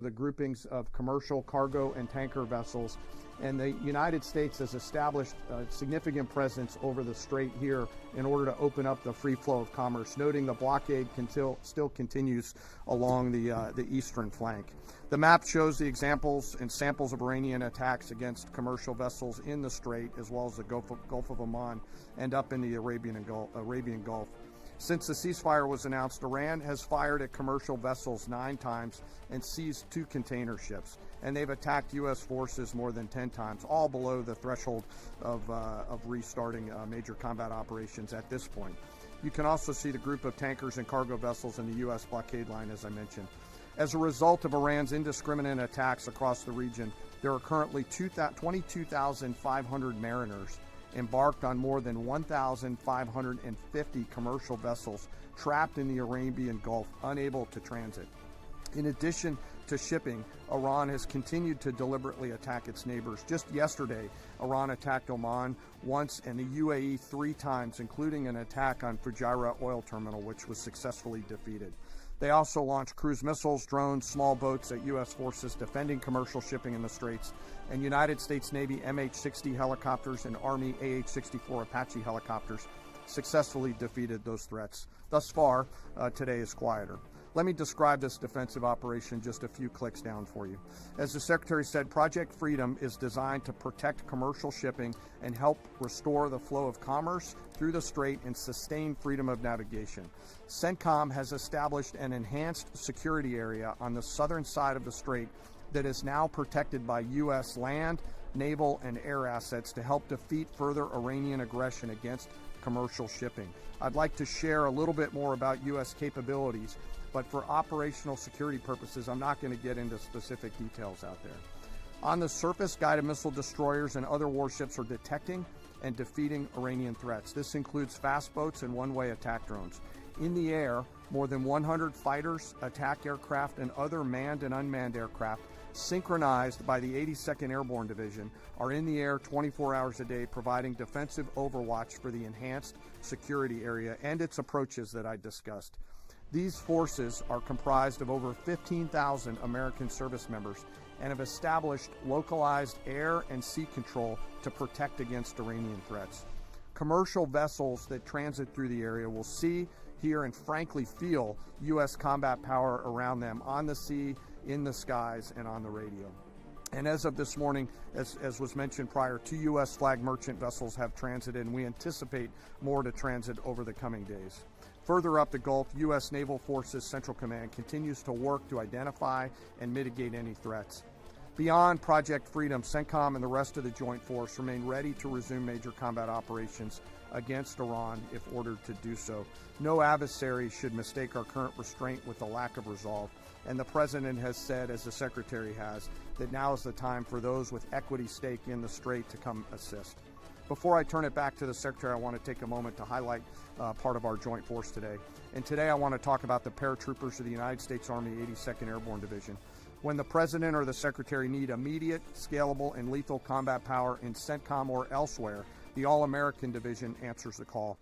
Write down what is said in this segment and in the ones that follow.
the groupings of commercial, cargo, and tanker vessels. And the United States has established a significant presence over the strait here in order to open up the free flow of commerce, noting the blockade still continues along the eastern flank. The map shows the examples and samples of Iranian attacks against commercial vessels in the strait, as well as the Gulf of Oman and up in the Arabian Gulf. Since the ceasefire was announced, Iran has fired at commercial vessels 9 times and seized 2 container ships. And they've attacked U.S. forces more than 10 times, all below the threshold of restarting major combat operations at this point. You can also see the group of tankers and cargo vessels in the U.S. blockade line, as I mentioned. As a result of Iran's indiscriminate attacks across the region, there are currently 22,500 mariners embarked on more than 1,550 commercial vessels trapped in the Arabian Gulf, unable to transit. In addition to shipping, Iran has continued to deliberately attack its neighbors. Just yesterday, Iran attacked Oman once and the UAE 3 times, including an attack on Fujairah oil terminal, which was successfully defeated. They also launched cruise missiles, drones, small boats at U.S. forces defending commercial shipping in the Straits, and United States Navy MH-60 helicopters and Army AH-64 Apache helicopters successfully defeated those threats. Thus far, today is quieter. Let me describe this defensive operation just a few clicks down for you. As the Secretary said, Project Freedom is designed to protect commercial shipping and help restore the flow of commerce through the strait and sustain freedom of navigation. CENTCOM has established an enhanced security area on the southern side of the strait that is now protected by U.S. land, naval, and air assets to help defeat further Iranian aggression against commercial shipping. I'd like to share a little bit more about U.S. capabilities, but for operational security purposes, I'm not going to get into specific details out there. On the surface, guided missile destroyers and other warships are detecting and defeating Iranian threats. This includes fast boats and one-way attack drones. In the air, more than 100 fighters, attack aircraft, and other manned and unmanned aircraft synchronized by the 82nd Airborne Division are in the air 24 hours a day, providing defensive overwatch for the enhanced security area and its approaches that I discussed. These forces are comprised of over 15,000 American service members and have established localized air and sea control to protect against Iranian threats. Commercial vessels that transit through the area will see, hear, and frankly feel U.S. combat power around them on the sea, in the skies, and on the radio. And as of this morning, as was mentioned prior, 2 U.S. flag merchant vessels have transited, and we anticipate more to transit over the coming days. Further up the Gulf, U.S. Naval Forces Central Command continues to work to identify and mitigate any threats. Beyond Project Freedom, CENTCOM and the rest of the Joint Force remain ready to resume major combat operations against Iran if ordered to do so. No adversary should mistake our current restraint with a lack of resolve, and the President has said, as the Secretary has, that now is the time for those with equity stake in the strait to come assist. Before I turn it back to the Secretary, I want to take a moment to highlight part of our joint force today. And today I want to talk about the paratroopers of the United States Army 82nd Airborne Division. When the President or the Secretary need immediate, scalable, and lethal combat power in CENTCOM or elsewhere, the All-American Division answers the call.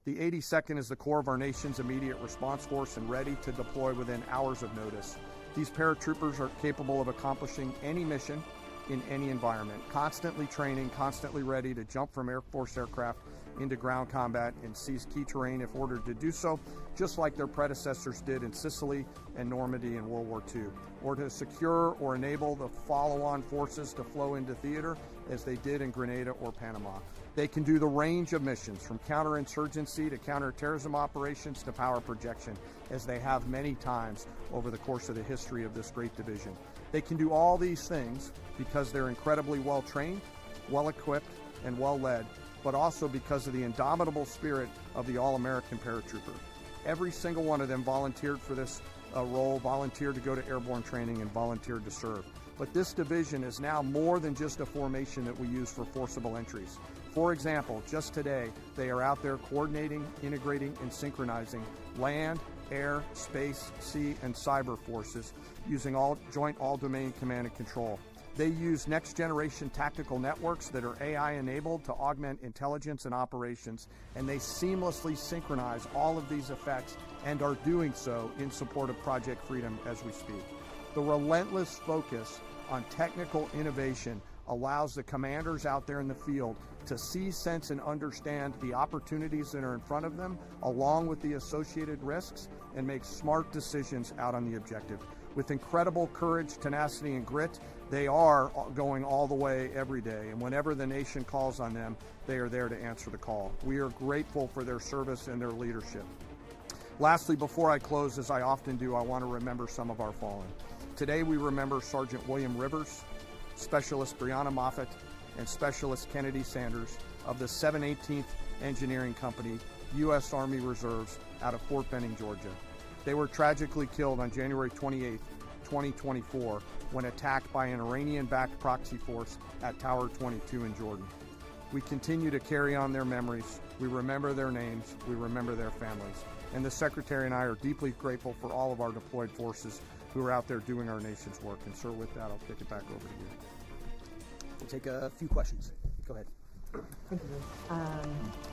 The 82nd is the core of our nation's immediate response force and ready to deploy within hours of notice. These paratroopers are capable of accomplishing any mission in any environment, constantly training, constantly ready to jump from Air Force aircraft into ground combat and seize key terrain if ordered to do so, just like their predecessors did in Sicily and Normandy in World War II, or to secure or enable the follow-on forces to flow into theater as they did in Grenada or Panama. They can do the range of missions from counterinsurgency to counterterrorism operations to power projection, as they have many times over the course of the history of this great division. They can do all these things because they're incredibly well trained, well equipped, and well led, but also because of the indomitable spirit of the All-American paratrooper. Every single one of them volunteered for this role, volunteered to go to airborne training, and volunteered to serve. But this division is now more than just a formation that we use for forcible entries. For example, just today, they are out there coordinating, integrating, and synchronizing land, air, space, sea, and cyber forces using joint all-domain command and control. They use next-generation tactical networks that are AI-enabled to augment intelligence and operations, and they seamlessly synchronize all of these effects and are doing so in support of Project Freedom as we speak. The relentless focus on technical innovation allows the commanders out there in the field to see, sense, and understand the opportunities that are in front of them, along with the associated risks, and make smart decisions out on the objective. With incredible courage, tenacity, and grit, they are going all the way every day, and whenever the nation calls on them, they are there to answer the call. We are grateful for their service and their leadership. Lastly, before I close, as I often do, I want to remember some of our fallen. Today we remember Sergeant William Rivers, Specialist Brianna Moffett, and Specialist Kennedy Sanders of the 718th Engineering Company, U.S. Army Reserves, out of Fort Benning, Georgia. They were tragically killed on January 28, 2024, when attacked by an Iranian-backed proxy force at Tower 22 in Jordan. We continue to carry on their memories. We remember their names. We remember their families. And the Secretary and I are deeply grateful for all of our deployed forces who are out there doing our nation's work. And sir, with that, I'll kick it back over to you. We'll take a few questions. Go ahead. Thank you.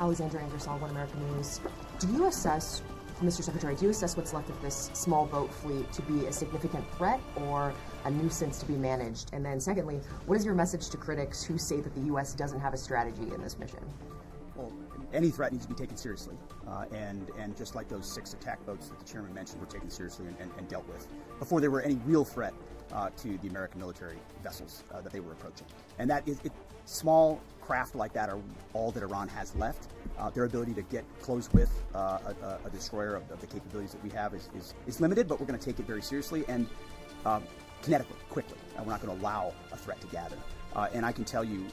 Alexandra Ingersoll, One American News. Mr. Secretary, do you assess what's left of this small boat fleet to be a significant threat or a nuisance to be managed? And then secondly, what is your message to critics who say that the U.S. doesn't have a strategy in this mission? Well, any threat needs to be taken seriously. And just like those 6 attack boats that the chairman mentioned were taken seriously and dealt with before there were any real threat to the American military vessels that they were approaching. And that is, small craft like that are all that Iran has left. Their ability to get close with a destroyer of the capabilities that we have is limited, but we're going to take it very seriously and kinetically, quickly. We're not going to allow a threat to gather. And I can tell you,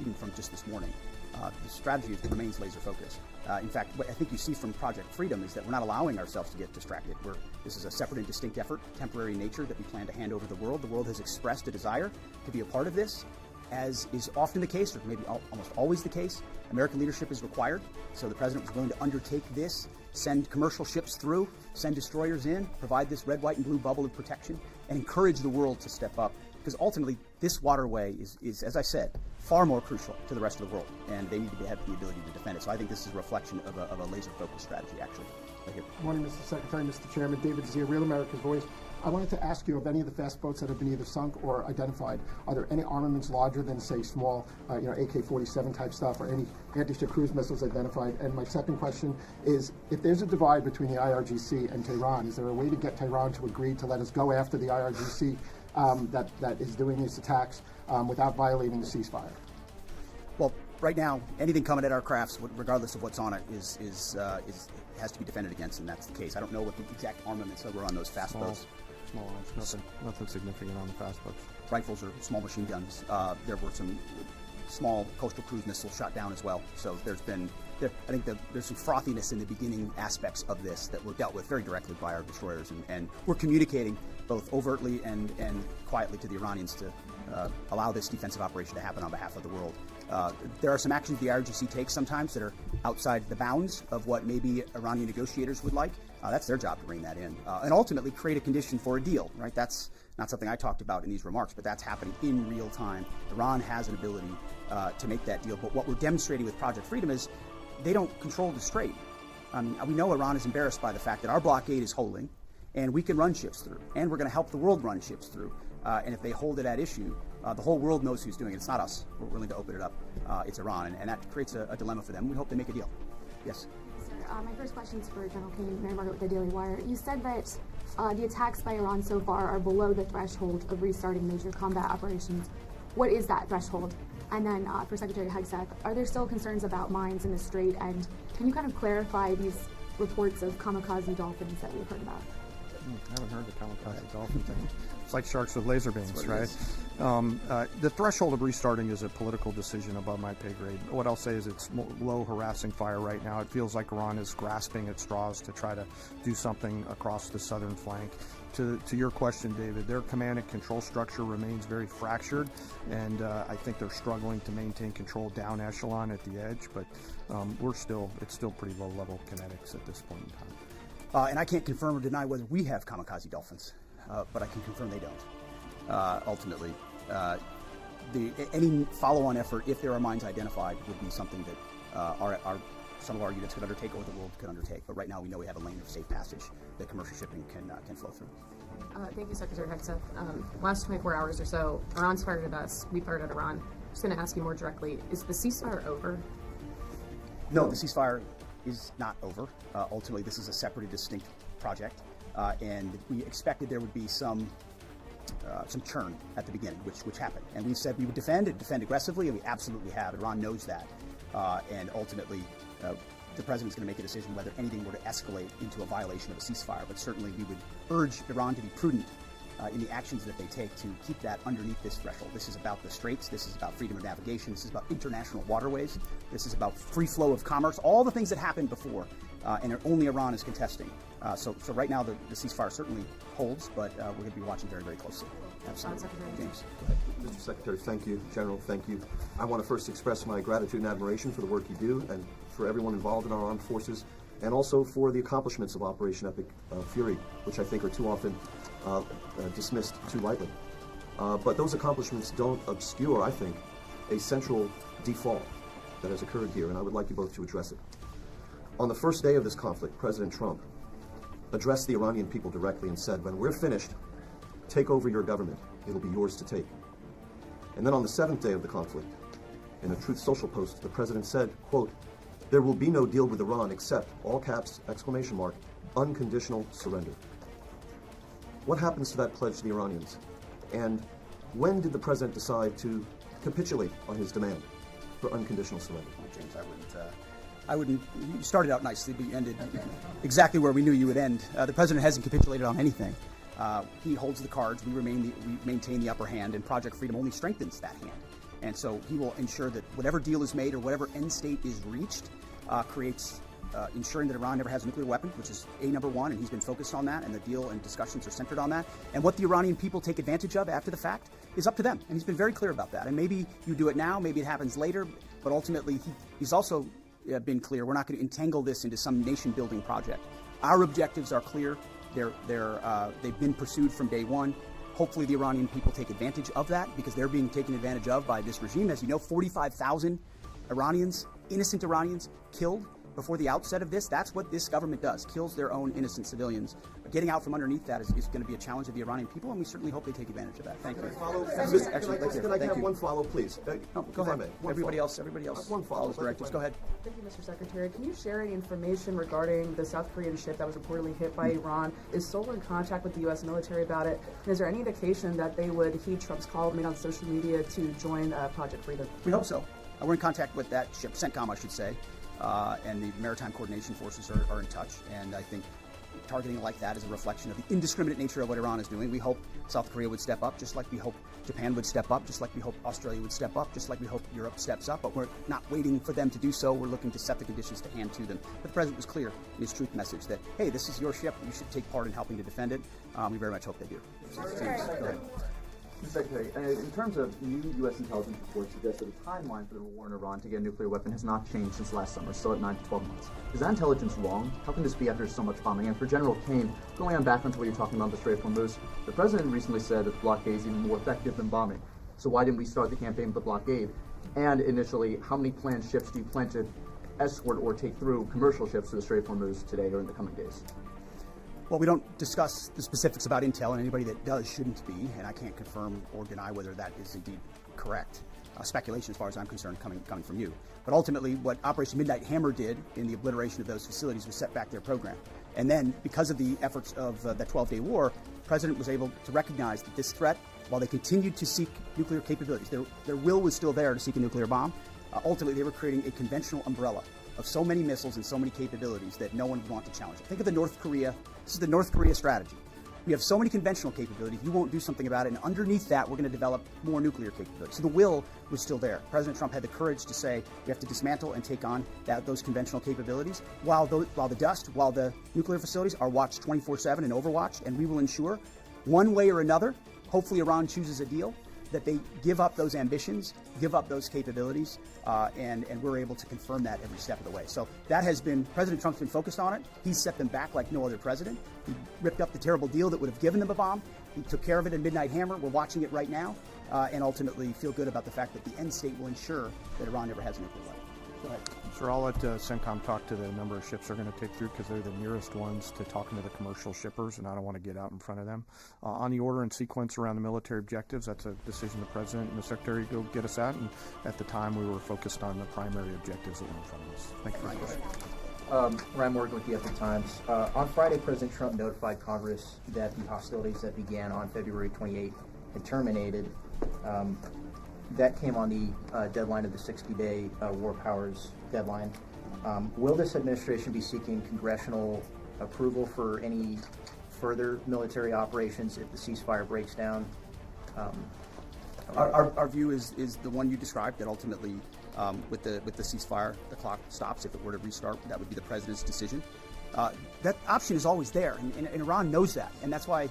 even from just this morning, the strategy remains laser focused. In fact, what I think you see from Project Freedom is that we're not allowing ourselves to get distracted. This is a separate and distinct effort, temporary in nature, that we plan to hand over to the world. The world has expressed a desire to be a part of this. As is often the case, or maybe almost always the case, American leadership is required. So the president was willing to undertake this, send commercial ships through, send destroyers in, provide this red, white, and blue bubble of protection, and encourage the world to step up. Because ultimately, this waterway is, as I said, far more crucial to the rest of the world, and they need to have the ability to defend it. So I think this is a reflection of a laser-focused strategy, actually. Right here. Good morning, Mr. Secretary, Mr. Chairman. David Zia, Real America's Voice. I wanted to ask you of any of the fast boats that have been either sunk or identified, are there any armaments larger than, say, small, AK-47 type stuff, or any anti-ship cruise missiles identified? And my second question is, if there's a divide between the IRGC and Tehran, is there a way to get Tehran to agree to let us go after the IRGC that is doing these attacks without violating the ceasefire? Well, right now, anything coming at our crafts, regardless of what's on it, has to be defended against, and that's the case. I don't know what the exact armaments that were on those fast boats. Small arms, nothing significant on the fast boats. Rifles or small machine guns. There were some small coastal cruise missiles shot down as well. So there's some frothiness in the beginning aspects of this that were dealt with very directly by our destroyers, and we're communicating both overtly and quietly to the Iranians to allow this defensive operation to happen on behalf of the world. There are some actions the IRGC takes sometimes that are outside the bounds of what maybe Iranian negotiators would like. That's their job to bring that in and ultimately create a condition for a deal, right? That's not something I talked about in these remarks, but that's happening in real time. Iran has an ability to make that deal, but what we're demonstrating with Project Freedom is they don't control the strait. We know Iran is embarrassed by the fact that our blockade is holding, and we can run ships through, and we're going to help the world run ships through. And if they hold it at issue, the whole world knows who's doing it. It's not us. We're willing to open it up. It's Iran, and that creates a dilemma for them. We hope they make a deal. Yes? Sir, my first question is for General King, Mary Margaret with the Daily Wire. You said that the attacks by Iran so far are below the threshold of restarting major combat operations. What is that threshold? And then for Secretary Hegseth, are there still concerns about mines in the Strait? And can you kind of clarify these reports of kamikaze dolphins that we've heard about? I haven't heard the kamikaze dolphin thing. It's like sharks with laser beams, right? The threshold of restarting is a political decision above my pay grade. What I'll say is it's low harassing fire right now. It feels like Iran is grasping at straws to try to do something across the southern flank. To your question, David, their command and control structure remains very fractured, and I think they're struggling to maintain control down echelon at the edge, but it's still pretty low level kinetics at this point in time. And I can't confirm or deny whether we have kamikaze dolphins, but I can confirm they don't. Ultimately, any follow-on effort, if there are mines identified, would be something that some of our units could undertake or the world could undertake. But right now we know we have a lane of safe passage that commercial shipping can flow through. Thank you, Secretary Hegseth. Last 24 hours or so, Iran's fired at us. We fired at Iran. Just going to ask you more directly: is the ceasefire over? No, the ceasefire is not over. Ultimately, this is a separate and distinct project, and we expected there would be some churn at the beginning, which happened. And we said we would defend aggressively, and we absolutely have. Iran knows that, and ultimately, the president's going to make a decision whether anything were to escalate into a violation of a ceasefire. But certainly, we would urge Iran to be prudent in the actions that they take to keep that underneath this threshold. This is about the straits. This is about freedom of navigation. This is about international waterways. This is about free flow of commerce. All the things that happened before, and only Iran is contesting. So right now, the ceasefire certainly holds, but we're going to be watching very, very closely. Absolutely. James. Mr. Secretary, thank you. General, thank you. I want to first express my gratitude and admiration for the work you do and for everyone involved in our armed forces, and also for the accomplishments of Operation Epic Fury, which I think are too often dismissed too lightly. But those accomplishments don't obscure, I think, a central default that has occurred here, and I would like you both to address it. On the first day of this conflict, President Trump addressed the Iranian people directly and said, when we're finished, take over your government. It'll be yours to take. And then on the seventh day of the conflict, in a Truth Social post, the president said, quote, there will be no deal with Iran except, all caps, exclamation mark, unconditional surrender. What happens to that pledge to the Iranians? And when did the president decide to capitulate on his demand for unconditional surrender? James, I wouldn't. You started out nicely, but you ended exactly where we knew you would end. The president hasn't capitulated on anything. He holds the cards. We maintain the upper hand, and Project Freedom only strengthens that hand. And so he will ensure that whatever deal is made or whatever end state is reached creates ensuring that Iran never has a nuclear weapon, which is number one, and he's been focused on that, and the deal and discussions are centered on that. And what the Iranian people take advantage of after the fact is up to them, and he's been very clear about that. And maybe you do it now, maybe it happens later, but ultimately he's also been clear, we're not going to entangle this into some nation-building project. Our objectives are clear. They've been pursued from day one. Hopefully the Iranian people take advantage of that because they're being taken advantage of by this regime. As you know, 45,000 Iranians, innocent Iranians, killed before the outset of this. That's what this government does, kills their own innocent civilians. Getting out from underneath that is going to be a challenge of the Iranian people, and we certainly hope they take advantage of that. Thank you. Can I have one follow, please? Go ahead. Everybody else. One follow. Directives. Go ahead. Thank you, Mr. Secretary. Can you share any information regarding the South Korean ship that was reportedly hit by Iran? Is Seoul in contact with the U.S. military about it? And is there any indication that they would heed Trump's call made on social media to join Project Freedom? We hope so. We're in contact with that ship, CENTCOM, I should say, and the Maritime Coordination Forces are in touch. And I think targeting like that is a reflection of the indiscriminate nature of what Iran is doing. We hope South Korea would step up, just like we hope Japan would step up, just like we hope Australia would step up, just like we hope Europe steps up. But we're not waiting for them to do so. We're looking to set the conditions to hand to them. But the president was clear in his truth message that, hey, this is your ship. You should take part in helping to defend it. We very much hope they do. Go ahead. Mr. Secretary, in terms of new U.S. intelligence reports suggest that the timeline for the war in Iran to get a nuclear weapon has not changed since last summer, still at 9 to 12 months. Is that intelligence wrong? How can this be after so much bombing? And for General Kane, going on back onto what you're talking about the Strait of Hormuz, the president recently said that the blockade is even more effective than bombing. So why didn't we start the campaign with the blockade? And initially, how many planned ships do you plan to escort or take through commercial ships to the Strait of Hormuz today or in the coming days? Well, we don't discuss the specifics about intel, and anybody that does shouldn't be, and I can't confirm or deny whether that is indeed correct. Speculation, as far as I'm concerned, coming from you. But ultimately, what Operation Midnight Hammer did in the obliteration of those facilities was set back their program. And then, because of the efforts of that 12-day war, the president was able to recognize that this threat, while they continued to seek nuclear capabilities, their will was still there to seek a nuclear bomb. Ultimately, they were creating a conventional umbrella of so many missiles and so many capabilities that no one would want to challenge it. Think of the North Korea. This is the North Korea strategy. We have so many conventional capabilities, you won't do something about it, and underneath that, we're going to develop more nuclear capabilities. So the will was still there. President Trump had the courage to say, we have to dismantle and take on those conventional capabilities, while the nuclear facilities are watched 24/7 and overwatched, and we will ensure, one way or another, hopefully Iran chooses a deal, that they give up those ambitions, give up those capabilities, and we're able to confirm that every step of the way. So that has been, President Trump's been focused on it. He's set them back like no other president. He ripped up the terrible deal that would have given them a bomb. He took care of it in Midnight Hammer. We're watching it right now, and ultimately feel good about the fact that the end state will ensure that Iran never has a nuclear weapon. Sir, I'll let CENTCOM talk to the number of ships they're going to take through because they're the nearest ones to talking to the commercial shippers, and I don't want to get out in front of them. On the order and sequence around the military objectives, that's a decision the President and the Secretary go get us at, and at the time we were focused on the primary objectives that were in front of us. Thank you for the question. Ryan Morgan with the Epic Times. On Friday, President Trump notified Congress that the hostilities that began on February 28 had terminated. That came on the deadline of the 60-day war powers deadline. Will this administration be seeking congressional approval for any further military operations if the ceasefire breaks down? Our view is the one you described, that ultimately with the ceasefire, the clock stops. If it were to restart, that would be the president's decision. That option is always there, and Iran knows that, and that's why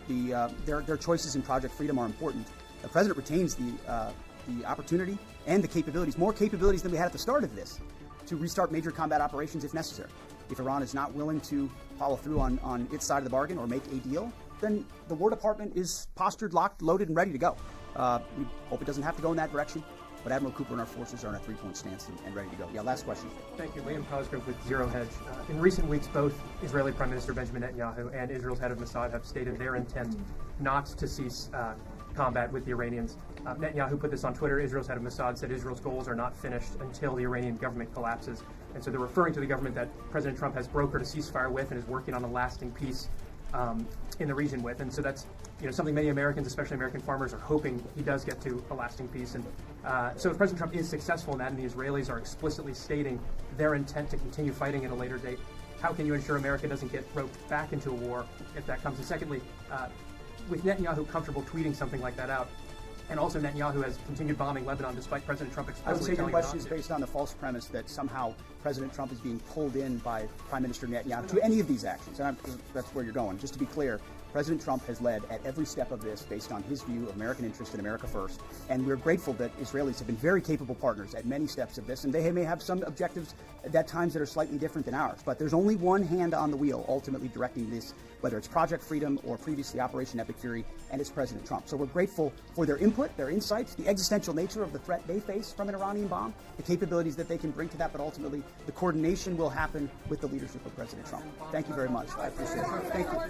their choices in Project Freedom are important. The president retains the opportunity and the capabilities, more capabilities than we had at the start of this, to restart major combat operations if necessary. If Iran is not willing to follow through on its side of the bargain or make a deal, then the War Department is postured, locked, loaded, and ready to go. We hope it doesn't have to go in that direction, but Admiral Cooper and our forces are in a three-point stance and ready to go. Yeah, last question. Thank you. Liam Cosgrove with Zero Hedge. In recent weeks, both Israeli Prime Minister Benjamin Netanyahu and Israel's head of Mossad have stated their intent not to cease combat with the Iranians. Netanyahu put this on Twitter. Israel's head of Mossad said Israel's goals are not finished until the Iranian government collapses. And so they're referring to the government that President Trump has brokered a ceasefire with and is working on a lasting peace in the region with. And so that's something many Americans, especially American farmers, are hoping he does get to a lasting peace. And so if President Trump is successful in that and the Israelis are explicitly stating their intent to continue fighting at a later date, how can you ensure America doesn't get roped back into a war if that comes? And secondly, with Netanyahu comfortable tweeting something like that out, and also Netanyahu has continued bombing Lebanon despite President Trump explicitly I would say your telling question him is not to. based on the false premise that somehow President Trump is being pulled in by Prime Minister Netanyahu to any of these actions. And that's where you're going. Just to be clear, President Trump has led at every step of this based on his view of American interest in America first. And we're grateful that Israelis have been very capable partners at many steps of this. And they may have some objectives at times that are slightly different than ours. But there's only one hand on the wheel ultimately directing this, whether it's Project Freedom or previously Operation Epic Fury, and it's President Trump. So we're grateful for their input, their insights, the existential nature of the threat they face from an Iranian bomb, the capabilities that they can bring to that, but ultimately the coordination will happen with the leadership of President Trump. Thank you very much. I appreciate it. Thank you.